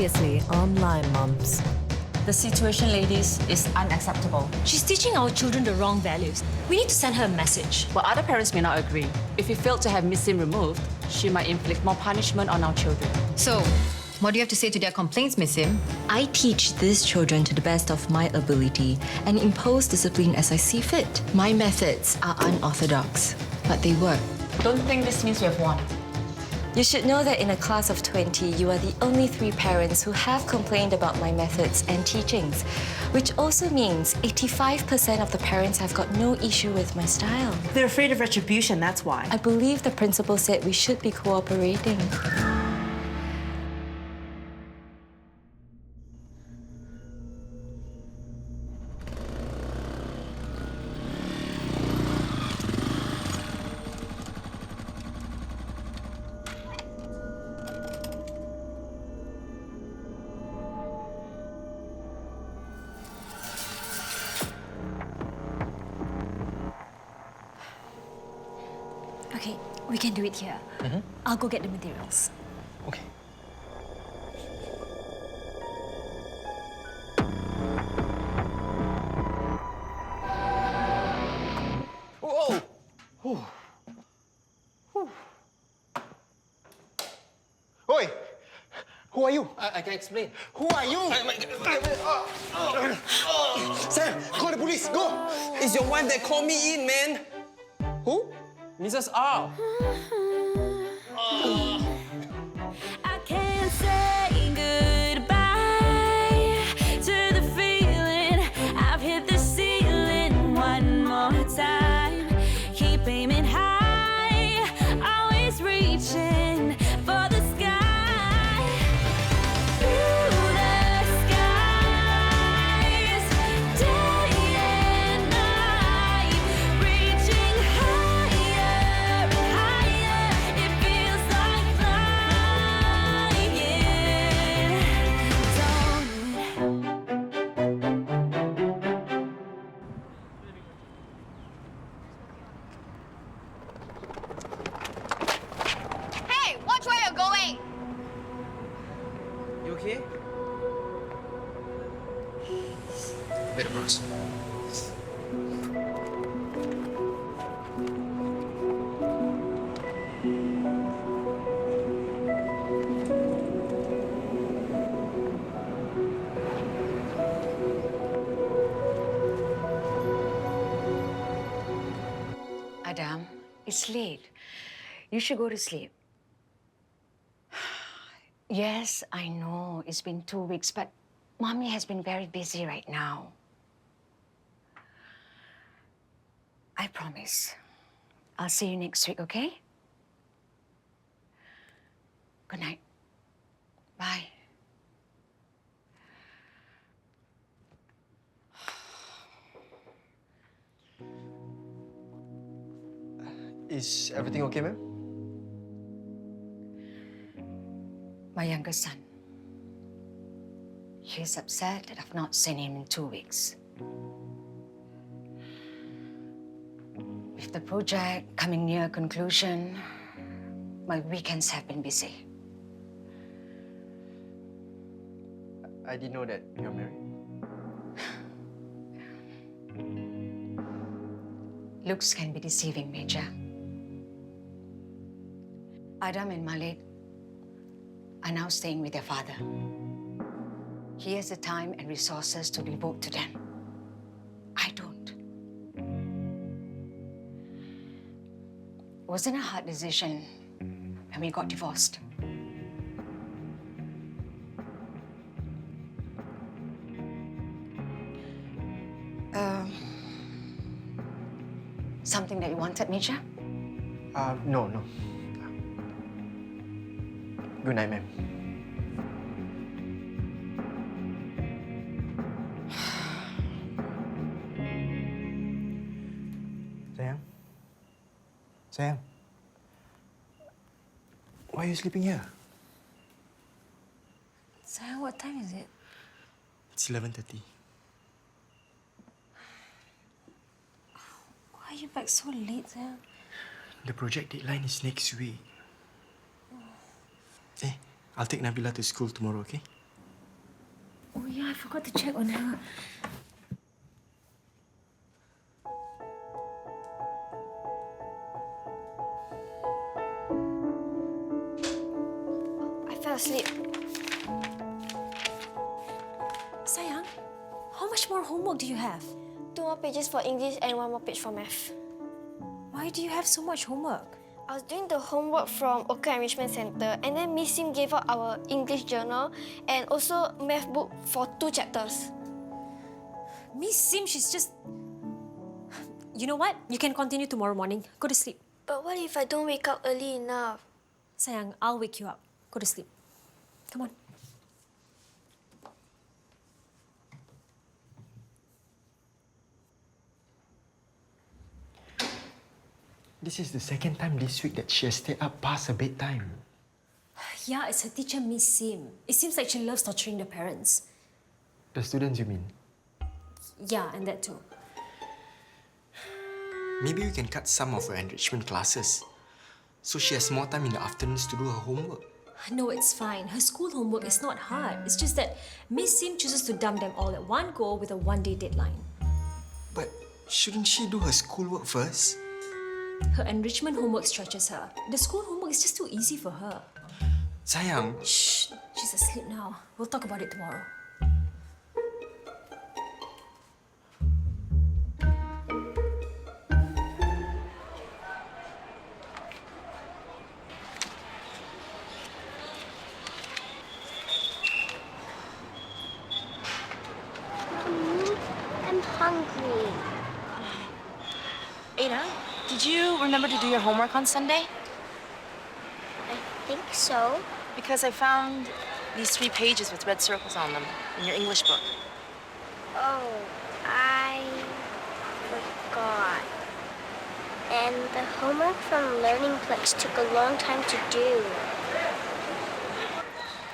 Previously on Lion Mums. The situation, ladies, is unacceptable. She's teaching our children the wrong values. We need to send her a message. But other parents may not agree. If we fail to have Miss Sim removed, she might inflict more punishment on our children. So, what do you have to say to their complaints, Miss Sim? I teach these children to the best of my ability and impose discipline as I see fit. My methods are unorthodox, but they work. Don't think this means we have won. You should know that in a class of 20, you are the only 3 parents who have complained about my methods and teachings, which also means 85% of the parents have got no issue with my style. They're afraid of retribution, that's why. I believe the principal said we should be cooperating. Okay, we can do it here. I'll go get the materials. Okay. Whoa! Whew. Whew. Oi! Who are you? I can explain. Who are you? Sam, call the police, go! It's your wife that called me in, man. Who? Mrs. R. I can't say goodbye to the feeling. I've hit the ceiling one more time. Keep aiming high, always reaching for the sky. Through the skies, day and night, reaching higher and higher. It feels like flying, don't it? Hey, watch where you're going! You okay? Wait, bros. Adam, it's late. You should go to sleep. Yes, I know it's been 2 weeks, but Mommy has been very busy right now. I promise. I'll see you next week, okay? Good night. Bye. Is everything okay, ma'am? My younger son. He's upset that I've not seen him in 2 weeks. With the project coming near conclusion, my weekends have been busy. I didn't know that you're married. Looks can be deceiving, Major. Adam and Malik are now staying with their father. He has the time and resources to devote to them. I don't. It wasn't a hard decision when we got divorced. Something that you wanted, Major? No. Good night, ma'am. Sayang. Why are you sleeping here? Sayang, what time is it? It's 11:30. Why are you back so late, Sayang? The project deadline is next week. Hey, I'll take Nabilah to school tomorrow, okay? forgot to check on her. I fell asleep. Sayang, how much more homework do you have? 2 more pages for English and 1 more page for math. Why do you have so much homework? I was doing the homework from OK Enrichment Center, and then Miss Sim gave out our English journal and also math book for 2 chapters. Miss Sim, she's just... You know what? You can continue tomorrow morning. Go to sleep. But what if I don't wake up early enough? Sayang, I'll wake you up. Go to sleep. Come on. This is the second time this week that she has stayed up past her bedtime. Yeah, it's her teacher, Miss Sim. It seems like she loves torturing the parents. The students, you mean? Yeah, and that too. Maybe we can cut some of her enrichment classes, so she has more time in the afternoons to do her homework. No, it's fine. Her school homework is not hard. It's just that Miss Sim chooses to dump them all at one go with a one-day deadline. But shouldn't she do her schoolwork first? Her enrichment homework stretches her. The school homework is just too easy for her. Sayang, Shh, she's asleep now. We'll talk about it tomorrow. I'm hungry. Ada, did you remember to do your homework on Sunday? I think so. Because I found these 3 pages with red circles on them in your English book. Oh, I forgot. And the homework from Learning Plex took a long time to do.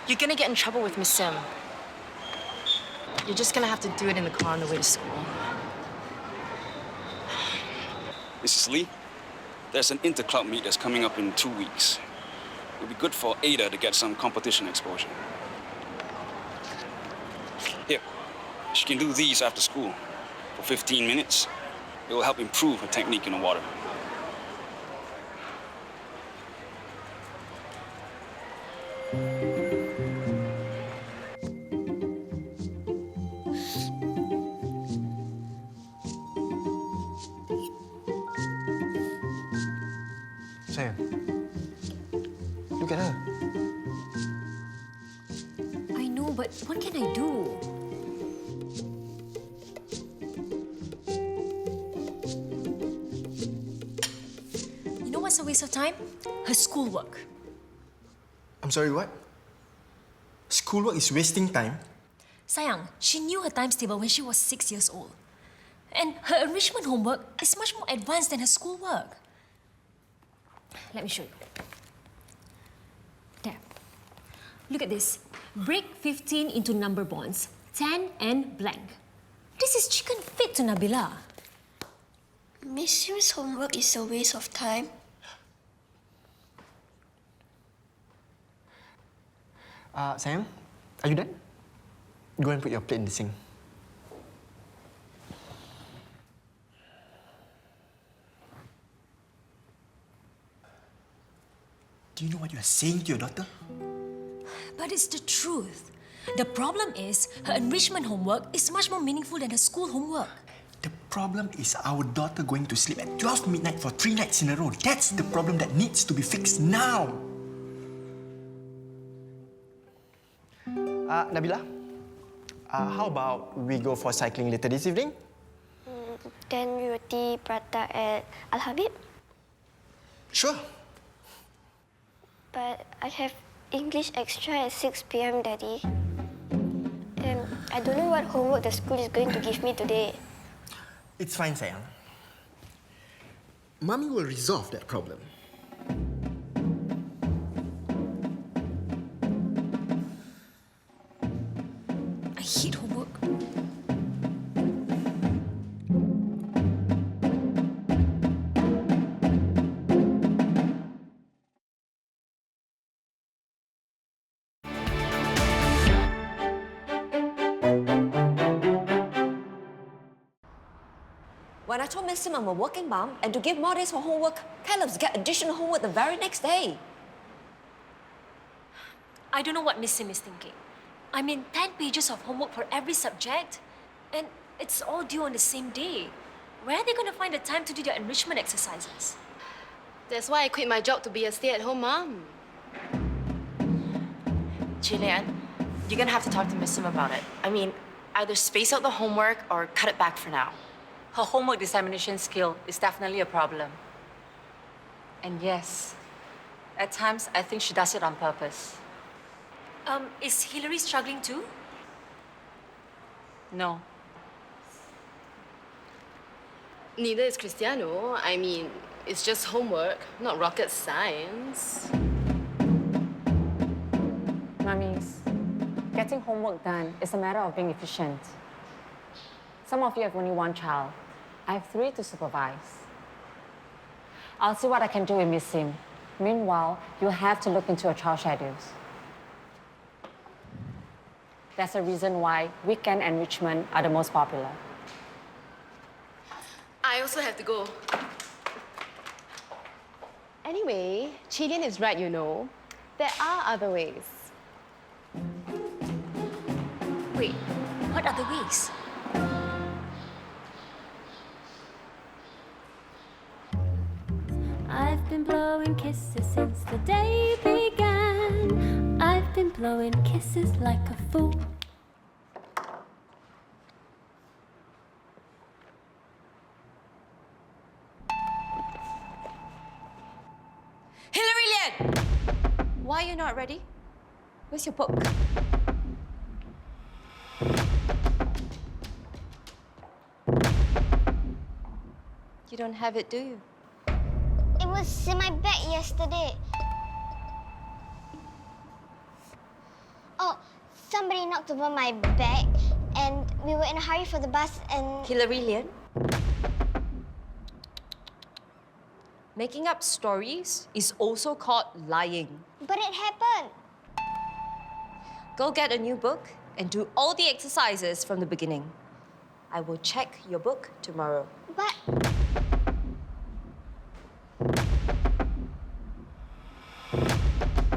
You're gonna get in trouble with Miss Sim. You're just gonna have to do it in the car on the way to school. Mrs. Lee, there's an inter-club meet that's coming up in 2 weeks. It would be good for Ada to get some competition exposure. Here, she can do these after school for 15 minutes. It will help improve her technique in the water. sayang, look at her. I know, but what can I do? You know what's a waste of time? Her schoolwork. I'm sorry, what? Schoolwork is wasting time? Sayang, she knew her times table when she was 6 years old. And her enrichment homework is much more advanced than her schoolwork. Let me show you. There. Look at this. Break 15 into number bonds, 10 and blank. This is chicken fit to Nabilah. Miss Sim's homework is a waste of time. Sayang, are you done? Go and put your plate in the sink. Do you know what you are saying to your daughter? But it's the truth. The problem is, her enrichment homework is much more meaningful than her school homework. The problem is our daughter going to sleep at 12 midnight for 3 nights in a row. That's the problem that needs to be fixed now. Nabilah, how about we go for cycling later this evening? Then we will tea prata at Al Habib. Sure. But I have English extra at 6 p.m, Daddy. And I don't know what homework the school is going to give me today. It's fine, sayang. Mommy will resolve that problem. I hate homework. When I told Miss Sim I'm a working mom and to give more days for homework, Caleb's get additional homework the very next day. I don't know what Miss Sim is thinking. I mean, 10 pages of homework for every subject, and it's all due on the same day. Where are they going to find the time to do their enrichment exercises? That's why I quit my job to be a stay-at-home mom. Chae Lian, you're gonna have to talk to Miss Sim about it. I mean, either space out the homework or cut it back for now. Her homework dissemination skill is definitely a problem. And yes, at times I think she does it on purpose. Is Hillary struggling too? No. Neither is Cristiano. I mean, it's just homework, not rocket science. Mummies, getting homework done is a matter of being efficient. Some of you have only one child. I have 3 to supervise. I'll see what I can do with Miss Sim. Meanwhile, you'll have to look into your child schedules. That's the reason why weekend enrichment are the most popular. I also have to go. Anyway, Chae Lian is right, you know. There are other ways. Wait, what other ways? I've been blowing kisses since the day began. I've been blowing kisses like a fool. Hillary Lian! Why are you not ready? Where's your book? You don't have it, do you? It was in my bag yesterday. Oh, somebody knocked over my bag and we were in a hurry for the bus and... Hillary Lian? Making up stories is also called lying. But it happened. Go get a new book and do all the exercises from the beginning. I will check your book tomorrow. But...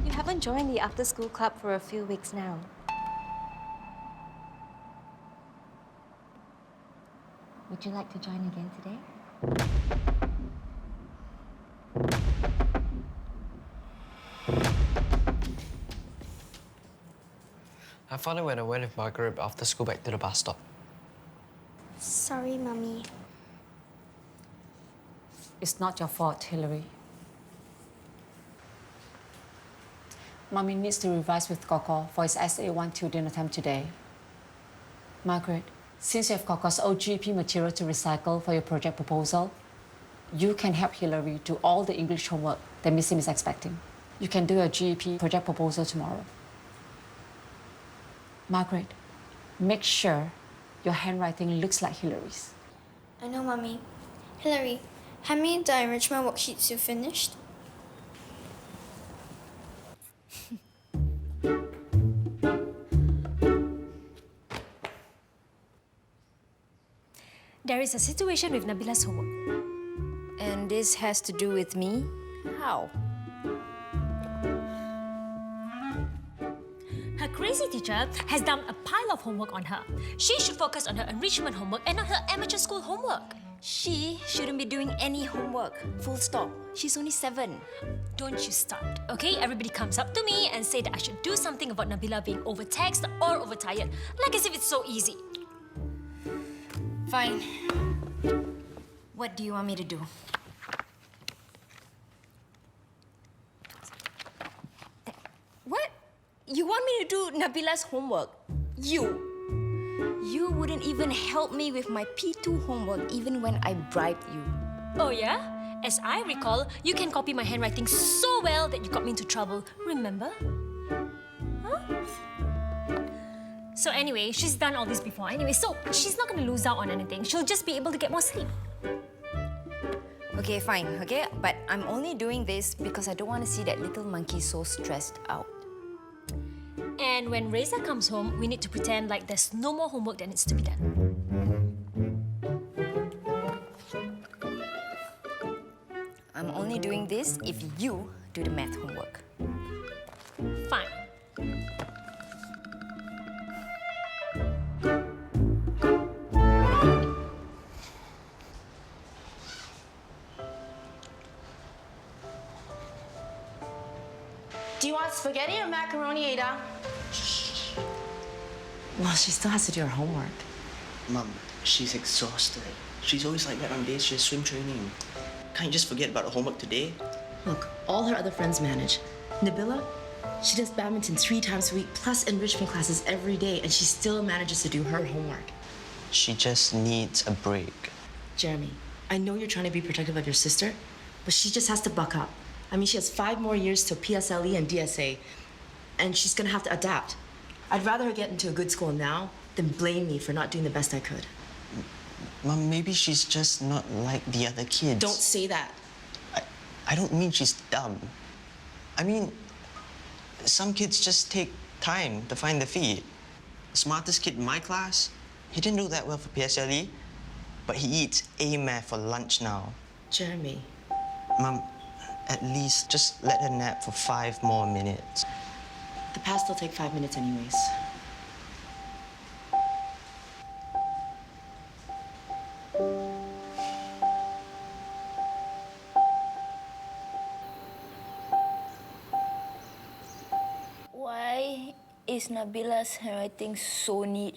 You haven't joined the after-school club for a few weeks now. Would you like to join again today? I found it when I went with Margaret after school back to the bus stop. Sorry, Mummy. It's not your fault, Hillary. Mommy needs to revise with Coco for his SA1 till dinner time today. Margaret, since you have Coco's old GEP material to recycle for your project proposal, you can help Hillary do all the English homework that Miss Sim is expecting. You can do your GEP project proposal tomorrow. Margaret, make sure your handwriting looks like Hillary's. I know, Mummy. Hillary, how many of the enrichment worksheets you finished? There is a situation with Nabilah's homework. And this has to do with me? How? Her crazy teacher has dumped a pile of homework on her. She should focus on her enrichment homework and not her amateur school homework. She shouldn't be doing any homework. Full stop. She's only 7. Don't you start, okay? Everybody comes up to me and say that I should do something about Nabilah being overtaxed or overtired, like as if it's so easy. Fine. What do you want me to do? What? You want me to do Nabilah's homework? You wouldn't even help me with my P2 homework even when I bribed you. Oh yeah? As I recall, you can copy my handwriting so well that you got me into trouble, remember? Huh? So anyway, she's done all this before anyway, so she's not gonna lose out on anything. She'll just be able to get more sleep. Okay, fine, okay? But I'm only doing this because I don't want to see that little monkey so stressed out. And when Reza comes home, we need to pretend like there's no more homework that needs to be done. only doing this if you do the math homework. Fine. Do you want spaghetti or macaroni, Ada? Well, she still has to do her homework. Mum, she's exhausted. She's always like that on days she has swim training. Can't you just forget about her homework today? Look, all her other friends manage. Nabilah, she does badminton 3 times a week, plus enrichment classes every day, and she still manages to do her homework. She just needs a break. Jeremy, I know you're trying to be protective of your sister, but she just has to buck up. I mean, she has 5 more years till PSLE and DSA, and she's gonna have to adapt. I'd rather her get into a good school now than blame me for not doing the best I could. Mum, maybe she's just not like the other kids. Don't say that. I don't mean she's dumb. I mean, some kids just take time to find their feet. The smartest kid in my class, he didn't do that well for PSLE, but he eats A math for lunch now. Jeremy. Mum, at least just let her nap for 5 more minutes. The past will take 5 minutes anyways. Why is Nabilah's handwriting so neat?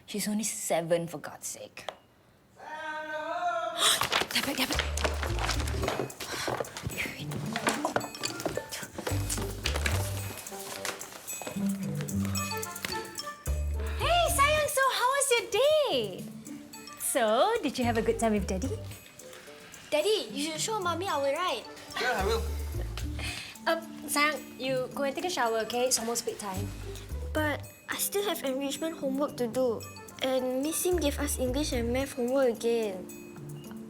She's only 7, for God's sake. Damn it. Hey, sayang, so how was your day? So, did you have a good time with Daddy? Daddy, you should show Mommy our ride. Sure, I will. Sayang, you go and take a shower, okay? It's almost bedtime. But I still have enrichment homework to do. And Miss Sim gave us English and math homework again.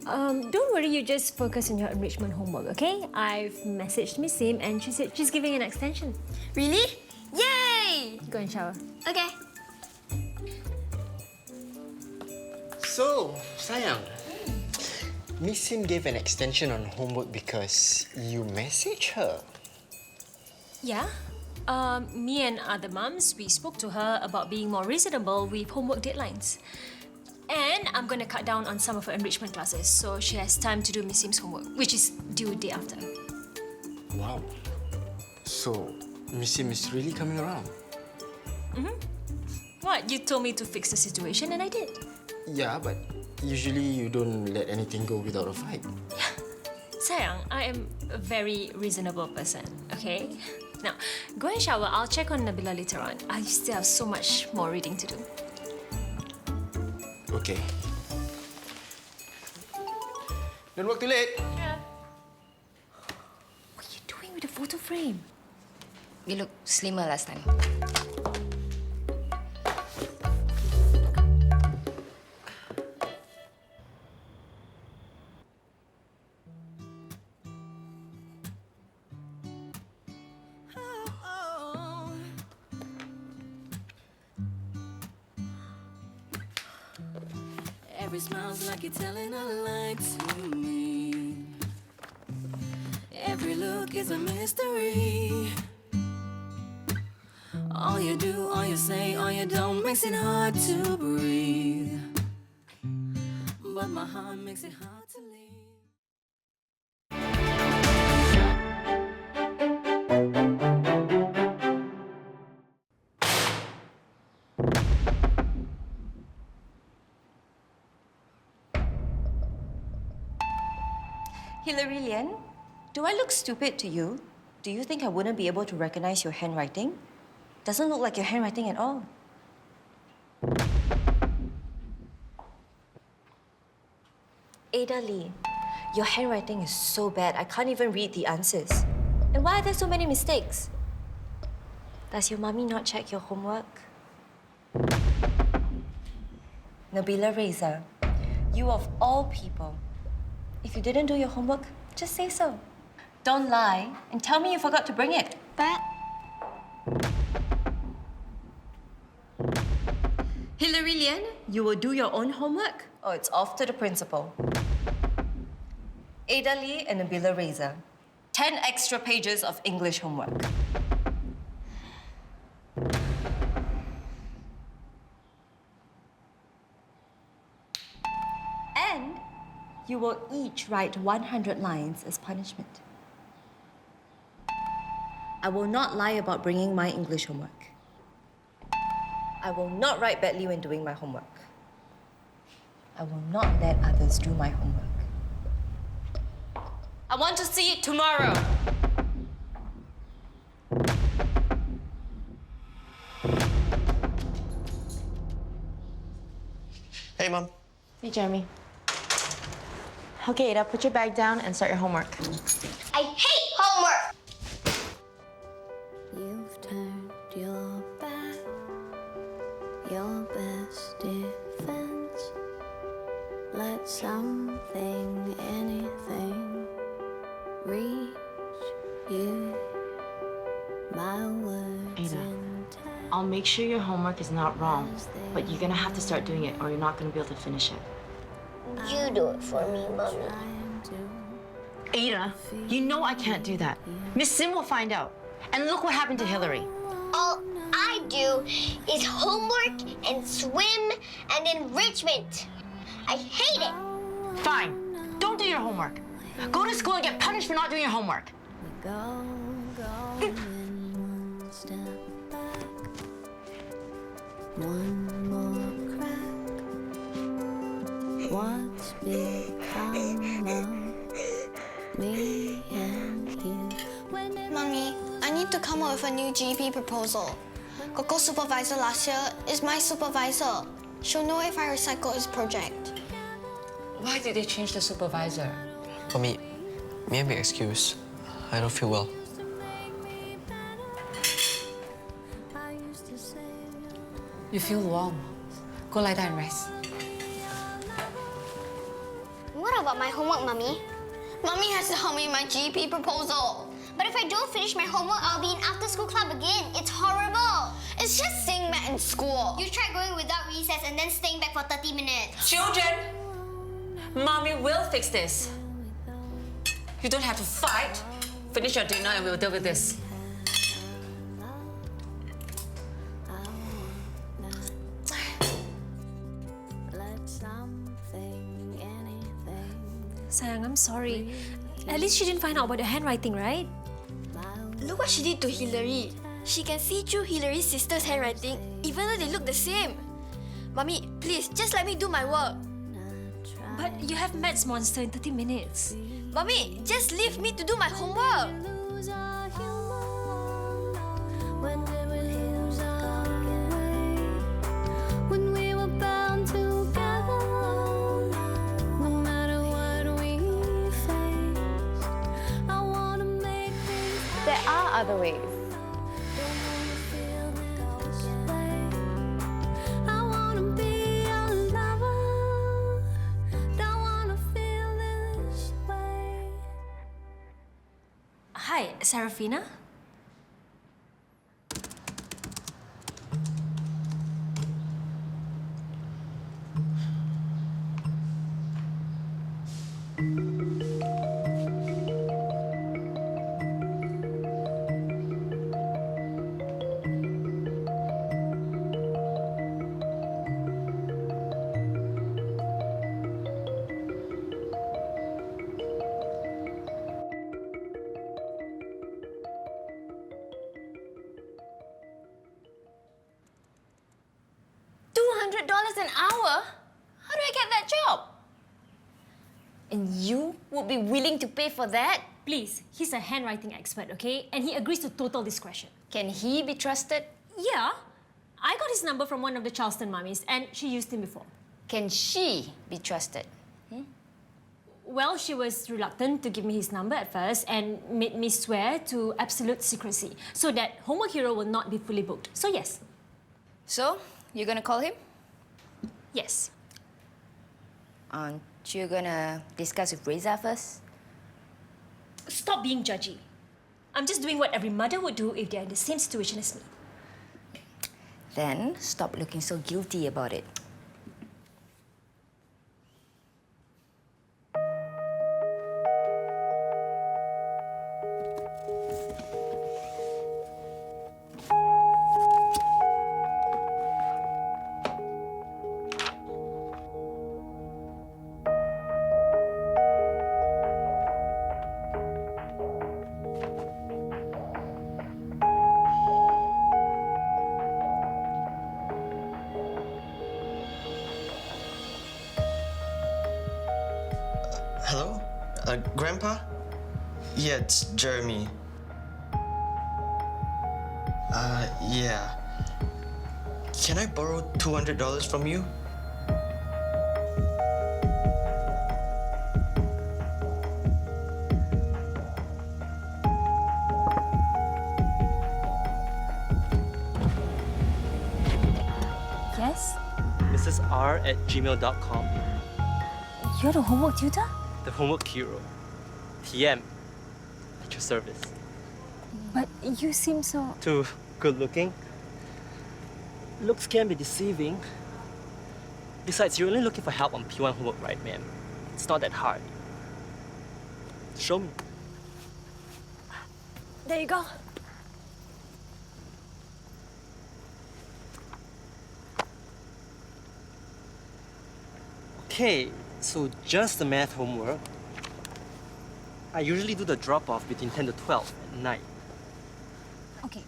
Don't worry, you just focus on your enrichment homework, okay? I've messaged Miss Sim and she said she's giving an extension. Really? Yay! Go and shower. Okay. So, sayang, Miss Sim gave an extension on homework because you messaged her. Yeah. Me and other mums, we spoke to her about being more reasonable with homework deadlines. And I'm going to cut down on some of her enrichment classes so she has time to do Miss Sim's homework, which is due day after. Wow. So, Miss Sim is really coming around? What? You told me to fix the situation and I did. Yeah, but usually you don't let anything go without a fight. Sayang, I am a very reasonable person, okay? Now, go and shower. I'll check on Nabilah later on. I still have so much more reading to do. Okay. Don't work too late. Yeah. What are you doing with the photo frame? You look slimmer last time. Every smile's like you're telling a lie to me. Every look is a mystery. All you do, all you say, all you don't makes it hard to breathe. But my heart makes it hard to leave. Hilary Lian, do I look stupid to you? Do you think I wouldn't be able to recognize your handwriting? Doesn't look like your handwriting at all. Ada Lee, your handwriting is so bad, I can't even read the answers. And why are there so many mistakes? Does your mommy not check your homework? Nabilah Reza, you of all people, if you didn't do your homework, just say so. Don't lie and tell me you forgot to bring it. But Hilary Lian, you will do your own homework or it's off to the principal. Ada Lee and Nabilah Reza. 10 extra pages of English homework. And you will each write 100 lines as punishment. I will not lie about bringing my English homework. I will not write badly when doing my homework. I will not let others do my homework. I want to see it tomorrow. Hey, Mom. Hey, Jeremy. Okay, Ada, put your bag down and start your homework. I hate homework! You've turned your back, your best defense. Let something, anything reach you. My words. Ada, I'll make sure your homework is not wrong, but you're gonna have to start doing it or you're not gonna be able to finish it. You do it for me, Mommy. Ada, you know I can't do that. Miss Sim will find out. And look what happened to Hillary. All I do is homework and swim and enrichment. I hate it. Fine. Don't do your homework. Go to school and get punished for not doing your homework. One more crack. What's become of me and you? Mommy, I need to come up with a new GP proposal. Coco's supervisor last year is my supervisor. She'll know if I recycle his project. Why did they change the supervisor? Mommy, may I be excused? I don't feel well. You feel warm. Go lie down and rest. What about my homework, Mommy? Mommy has to help me with my GP proposal. But if I don't finish my homework, I'll be in after-school club again. It's horrible. It's just staying back in school. You tried going without recess and then staying back for 30 minutes. Children, Mommy will fix this. You don't have to fight. Finish your dinner and we'll deal with this. Sayang, I'm sorry. At least she didn't find out about the handwriting, right? Look what she did to Hillary. She can see through Hillary's sister's handwriting, even though they look the same. Mommy, please, just let me do my work. But you have Maths Monster in 30 minutes. Mommy, just leave me to do my homework. When we were bound together, no matter what we face, I wanna make things happen. There are other ways. I wanna be your lover. Don't wanna feel this way. Hi, Serafina. $200 an hour? How do I get that job? And you would be willing to pay for that? Please, he's a handwriting expert, okay? And he agrees to total discretion. Can he be trusted? Yeah. I got his number from one of the Charleston mummies, and she used him before. Can she be trusted? Well, she was reluctant to give me his number at first and made me swear to absolute secrecy so that Homework Hero will not be fully booked. So yes. So, you're gonna call him? Yes. Aren't you gonna discuss with Reza first? Stop being judgy. I'm just doing what every mother would do if they're in the same situation as me. Then, stop looking so guilty about it. Hello? Grandpa? Yeah, it's Jeremy. Yeah. Can I borrow $200 from you? Yes? Mrs. R@gmail.com. You're the homework tutor? The homework hero. TM. At your service. But you seem so... Too good looking. Looks can be deceiving. Besides, you're only looking for help on P1 homework, right, ma'am? It's not that hard. Show me. There you go. Okay, so just the math homework. I usually do the drop-off between 10 to 12 at night. Okay.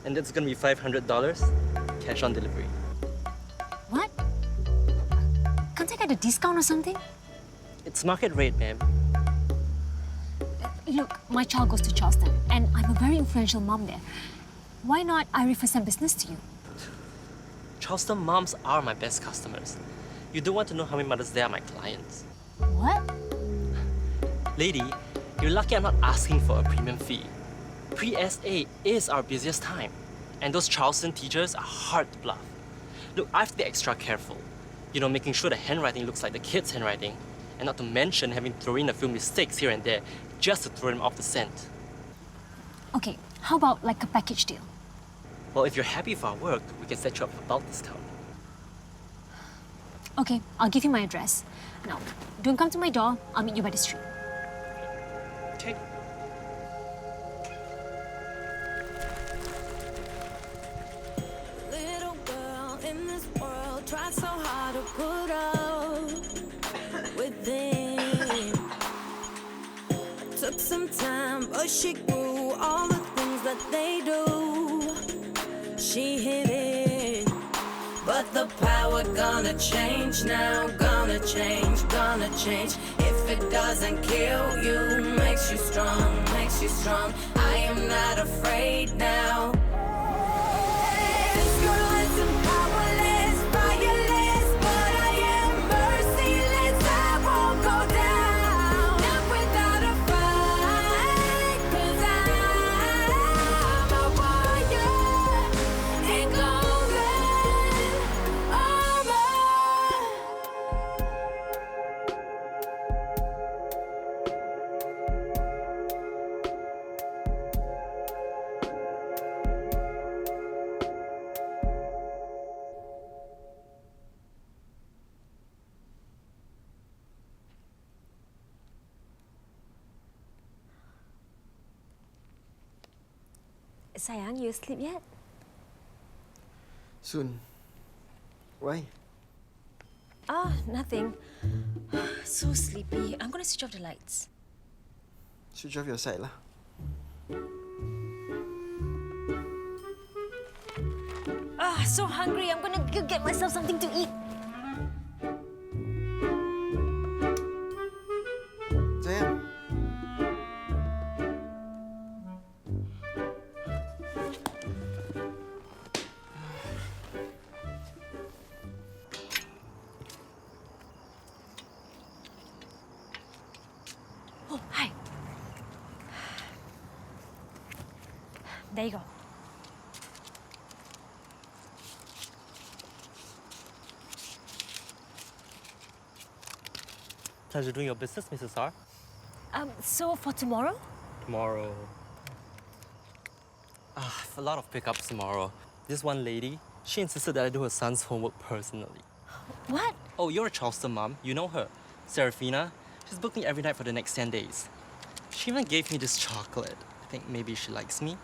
And that's gonna be $500, cash on delivery. What? Can't I get a discount or something? It's market rate, ma'am. Look, my child goes to Charleston, and I'm a very influential mom there. Why not I refer some business to you? Charleston moms are my best customers. You don't want to know how many mothers there are my clients. What? Lady, you're lucky I'm not asking for a premium fee. Pre-SA is our busiest time, and those Charleston teachers are hard to bluff. Look, I have to be extra careful. You know, making sure the handwriting looks like the kids' handwriting, and not to mention having thrown in a few mistakes here and there just to throw them off the scent. Okay, how about like a package deal? Well, if you're happy with our work, we can set you up a bulk discount. Okay, I'll give you my address. Now, don't come to my door. I'll meet you by the street. Okay. Little girl in this world tried so hard to put up with it. Took some time, but she grew all the things that they do. She hit it, but the power gonna change now. Gonna change, gonna change. If it doesn't kill you, makes you strong, makes you strong. I am not afraid now. This girl isn't powerless, fireless, but I am merciless. I won't go down, not without a fight, 'cause I'm a warrior in golden armor. Sayang, you asleep yet? Soon. Why? Ah, nothing. So sleepy. I'm gonna switch off the lights. Switch off your side lah. Ah, so hungry. I'm gonna go get myself something to eat. Sayang. Oh, hi. There you go. Pleasure doing your business, Mrs. R. So for tomorrow? Tomorrow. I have a lot of pickups tomorrow. This one lady, she insisted that I do her son's homework personally. What? Oh, you're a Charleston mom. You know her. Serafina. She's booked me every night for the next 10 days. She even gave me this chocolate. I think maybe she likes me.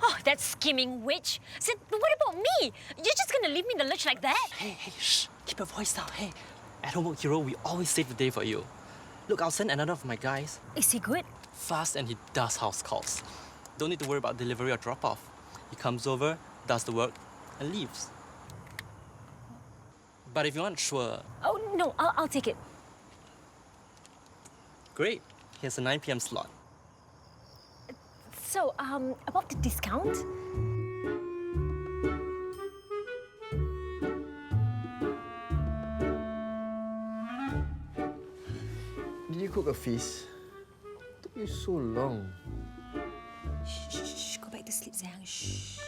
Oh, that scheming witch. Sid, what about me? You're just gonna leave me in the lurch like that? Hey, shh. Keep your voice down. Hey, at Homework Hero, we always save the day for you. Look, I'll send another of my guys. Is he good? Fast, and he does house calls. Don't need to worry about delivery or drop-off. He comes over, does the work, and leaves. But if you aren't sure, Oh, no, I'll take it. great. Here's a 9 p.m. slot. So, about the discount? Did you cook a feast? Took you so long. Shh, go back to sleep, sayang. Shh.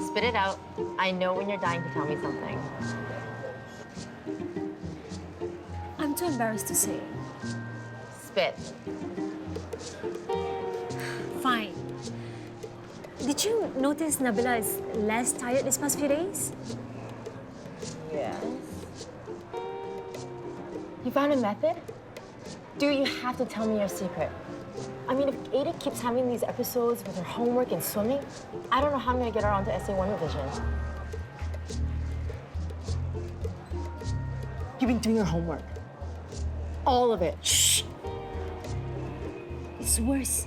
Spit it out. I know when you're dying to tell me something. I'm too embarrassed to say. Spit. Fine. Did you notice Nabilah is less tired these past few days? Yes. You found a method? Dude, you have to tell me your secret. I mean, if Ada keeps having these episodes with her homework and swimming, I don't know how I'm gonna get her onto SA1 revision. You've been doing your homework. All of it. Shh! It's worse.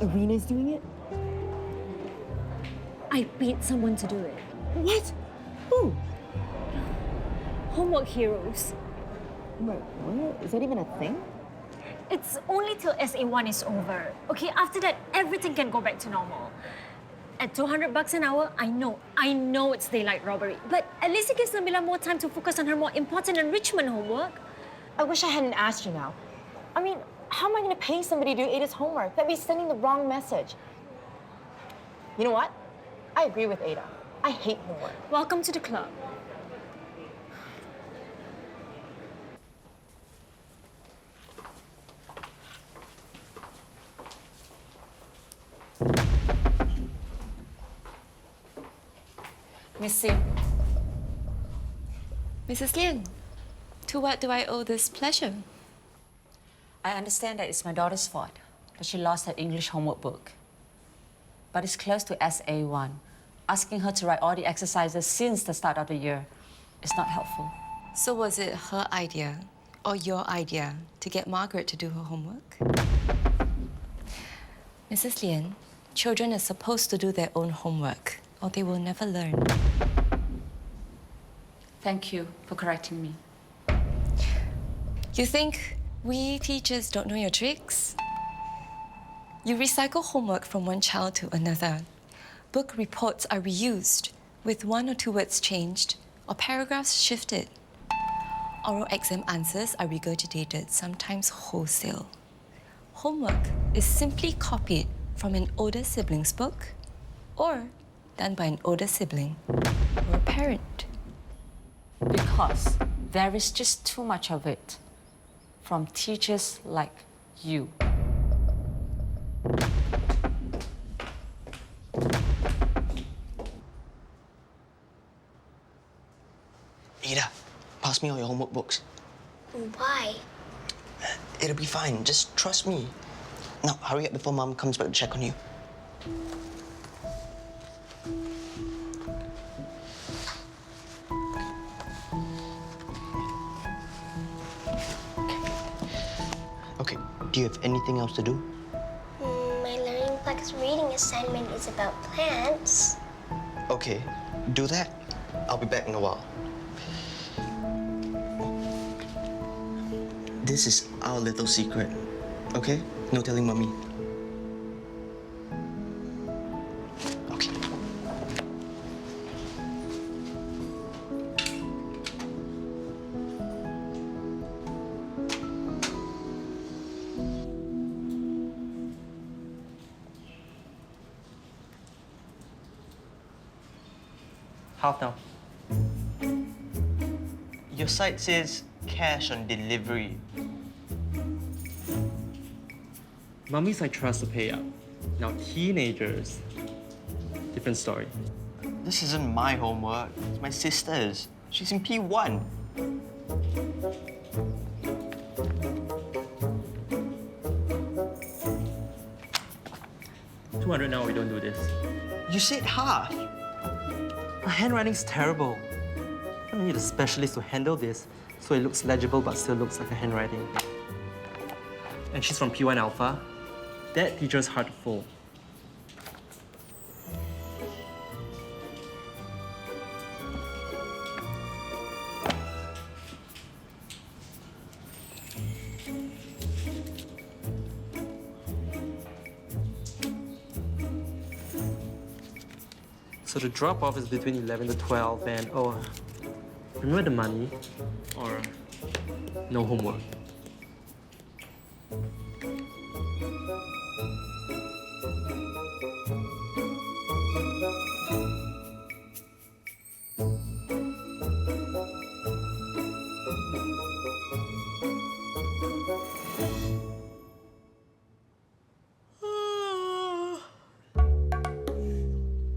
Arina's doing it? I paid someone to do it. What? Who? Homework heroes. Wait, what? Is that even a thing? It's only till SA1 is over. Okay, after that, everything can go back to normal. At $200 an hour, I know it's daylight robbery. But at least it gives Nabilah more time to focus on her more important enrichment homework. I wish I hadn't asked you now. I mean, how am I gonna pay somebody to do Ada's homework? That'd be sending the wrong message. You know what? I agree with Ada. I hate homework. Welcome to the club. Miss Sim. Mrs. Lian, to what do I owe this pleasure? I understand that it's my daughter's fault that she lost her English homework book. But it's close to SA1. Asking her to write all the exercises since the start of the year is not helpful. So was it her idea or your idea to get Margaret to do her homework? Mrs. Lian, children are supposed to do their own homework or they will never learn. Thank you for correcting me. You think we teachers don't know your tricks? You recycle homework from one child to another. Book reports are reused with 1 or 2 words changed or paragraphs shifted. Oral exam answers are regurgitated, sometimes wholesale. Homework is simply copied from an older sibling's book or done by an older sibling or a parent. Because there is just too much of it from teachers like you. Ada, pass me all your homework books. Why? It'll be fine. Just trust me. Now, hurry up before Mom comes back to check on you. Okay, do you have anything else to do? My Learning Plex reading assignment is about plants. Okay, do that. I'll be back in a while. This is our little secret, okay? No telling Mommy. Okay. Half now. Your site says cash on delivery. Mummies I trust to pay up. Now teenagers, different story. This isn't my homework. It's my sister's. She's in P1. 200 now we don't do this. You said half. My handwriting's terrible. I'm gonna need a specialist to handle this so it looks legible but still looks like a handwriting. And she's from P1 Alpha. That teacher's hard to fool. So the drop-off is between 11 to 12 and, oh, remember the money? Or no homework.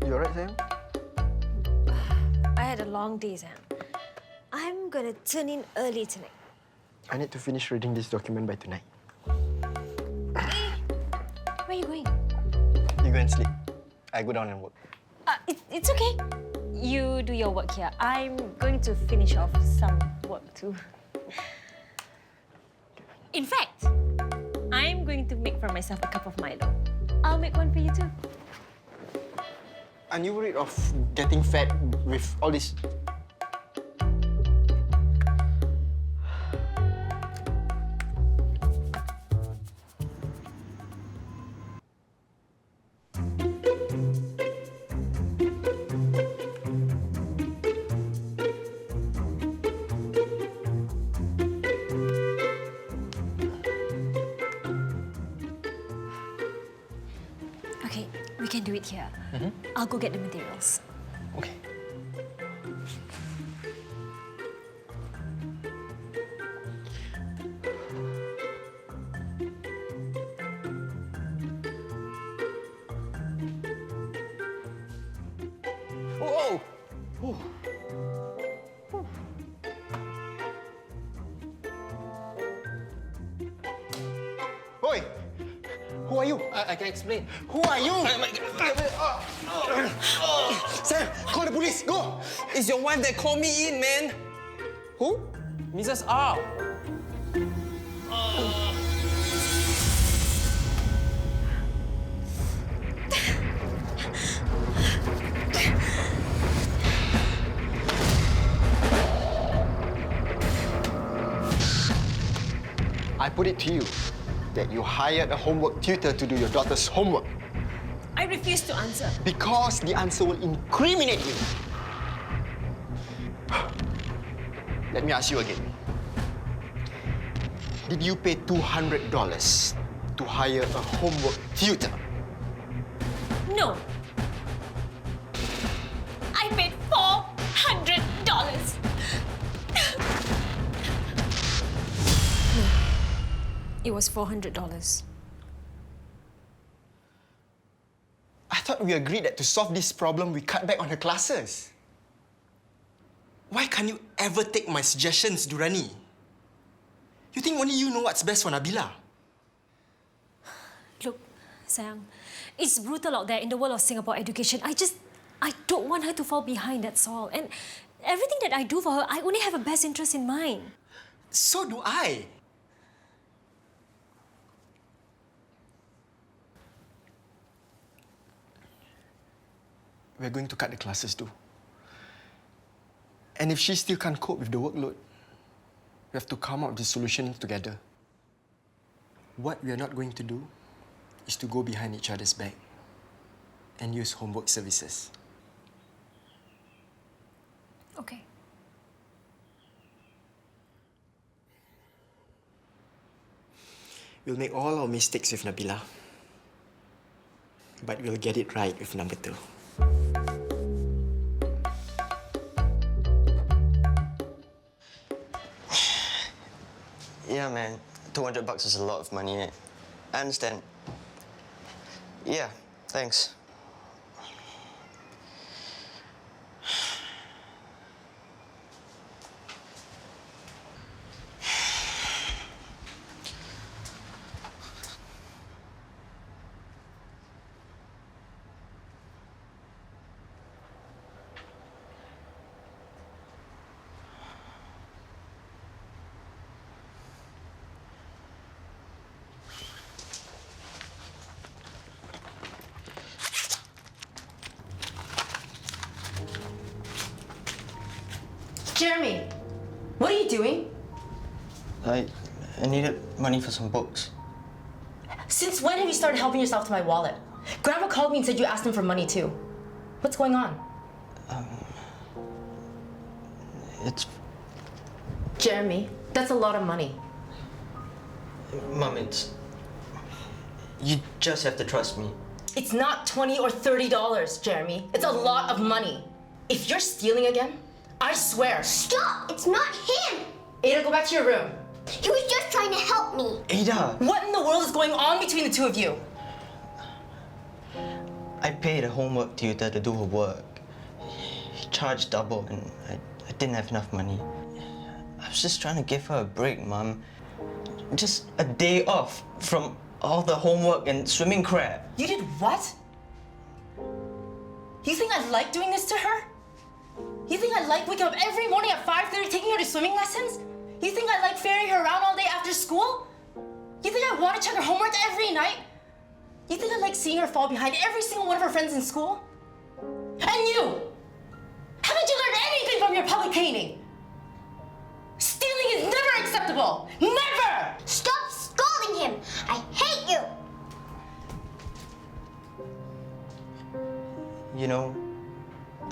You alright, Sam? I had a long day, Sam. I'm gonna turn in early tonight. I need to finish reading this document by tonight. Where are you going? You go and sleep. I go down and work. It's okay. You do your work here. I'm going to finish off some work too. In fact, I'm going to make for myself a cup of Milo. I'll make one for you too. Aren't you worried of getting fat with all this? Okay, we can do it here. I'll go get the materials. Okay. Whoa! Whew. Oi! Who are you? I can explain. Who are you? Sam, call the police. Go! It's your wife that called me in, man. Who? Mrs. R. I put it to you that you hired a homework tutor to do your daughter's homework. I refuse to answer. Because the answer will incriminate you. Let me ask you again. Did you pay $200 to hire a homework tutor? No. I paid $400. No. It was $400. I thought we agreed that to solve this problem, we cut back on her classes. Why can't you ever take my suggestions, Durrani? You think only you know what's best for Nabilah? Look, Sang, it's brutal out there in the world of Singapore education. I don't want her to fall behind, that's all. And everything that I do for her, I only have her best interest in mind. So do I. We're going to cut the classes too. And if she still can't cope with the workload, we have to come up with a solution together. What we are not going to do is to go behind each other's back and use homework services. Okay. We'll make all our mistakes with Nabilah, but we'll get it right with number 2. Yeah, man. $200 is a lot of money, eh? I understand. Yeah, thanks. Jeremy, what are you doing? I needed money for some books. Since when have you started helping yourself to my wallet? Grandma called me and said you asked him for money too. What's going on? It's... Jeremy, that's a lot of money. Mom, it's... You just have to trust me. It's not $20 or $30, Jeremy. It's a lot of money. If you're stealing again, I swear. Stop! It's not him! Ada, go back to your room. He was just trying to help me. Ada! What in the world is going on between the two of you? I paid a homework tutor to do her work. He charged double and I didn't have enough money. I was just trying to give her a break, Mom. Just a day off from all the homework and swimming crap. You did what? You think I like doing this to her? You think I like waking up every morning at 5:30 taking her to swimming lessons? You think I like ferrying her around all day after school? You think I want to check her homework every night? You think I like seeing her fall behind every single one of her friends in school? And you! Haven't you learned anything from your public caning? Stealing is never acceptable! Never! Stop scolding him! I hate you! You know,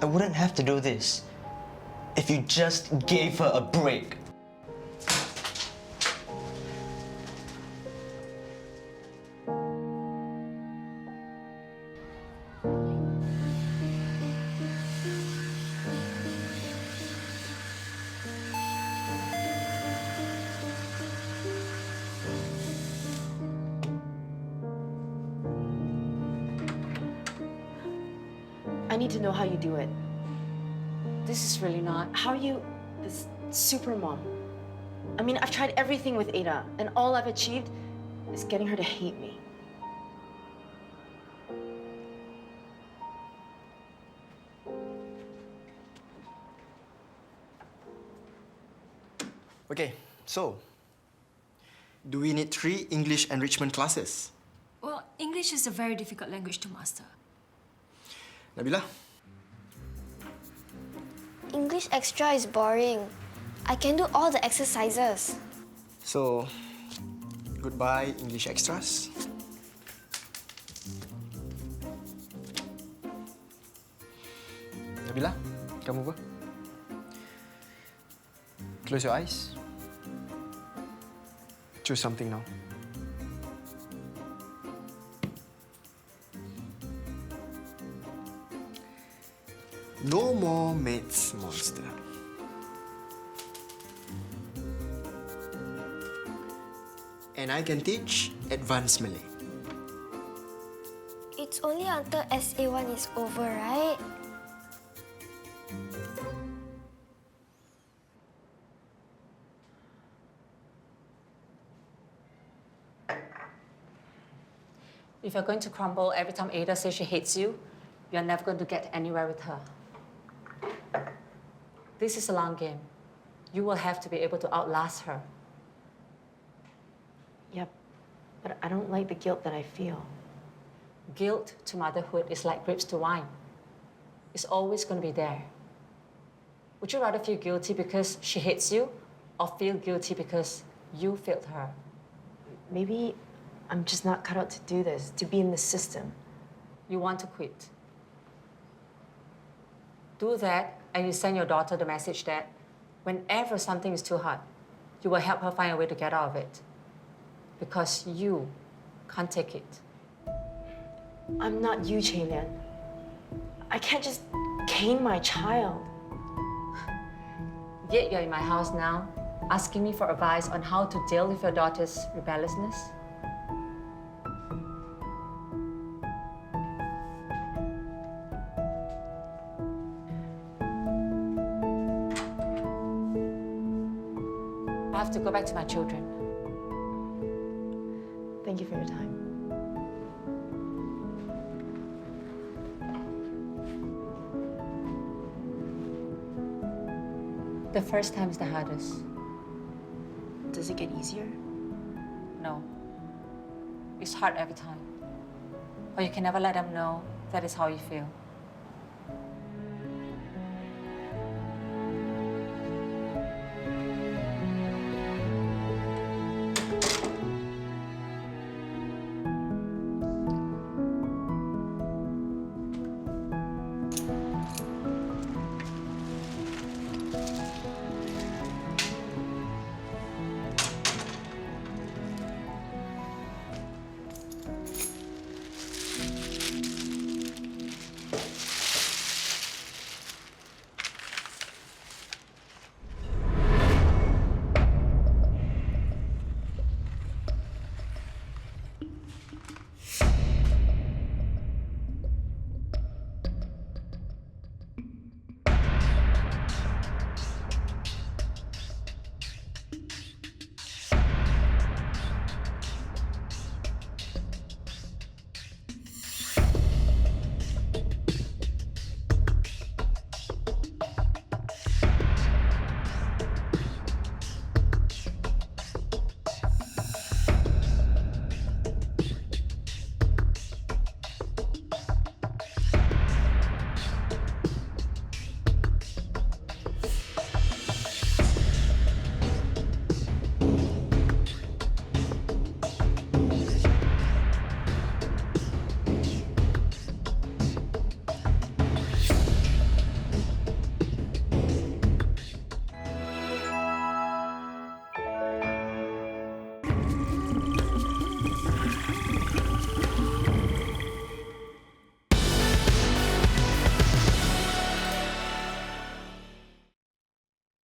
I wouldn't have to do this if you just gave her a break. I need to know how you do it. This is really not. How are you this super mom? I mean, I've tried everything with Ada, and all I've achieved is getting her to hate me. Okay, so, do we need 3 English enrichment classes? Well, English is a very difficult language to master. Nabilah? English extra is boring. I can do all the exercises. So, goodbye English extras. Nabilah, come over. Close your eyes. Choose something now. No more maths monster. And I can teach advanced Malay. It's only until SA1 is over, right? If you're going to crumble every time Ada says she hates you, you're never going to get anywhere with her. This is a long game. You will have to be able to outlast her. Yep, but I don't like the guilt that I feel. Guilt to motherhood is like grapes to wine. It's always going to be there. Would you rather feel guilty because she hates you or feel guilty because you failed her? Maybe I'm just not cut out to do this, to be in the system. You want to quit. Do that, and you send your daughter the message that whenever something is too hard, you will help her find a way to get out of it. Because you can't take it. I'm not you, Chae Lian. I can't just cane my child. Yet you're in my house now, asking me for advice on how to deal with your daughter's rebelliousness. I have to go back to my children. Thank you for your time. The first time is the hardest. Does it get easier? No. It's hard every time. Or you can never let them know that is how you feel.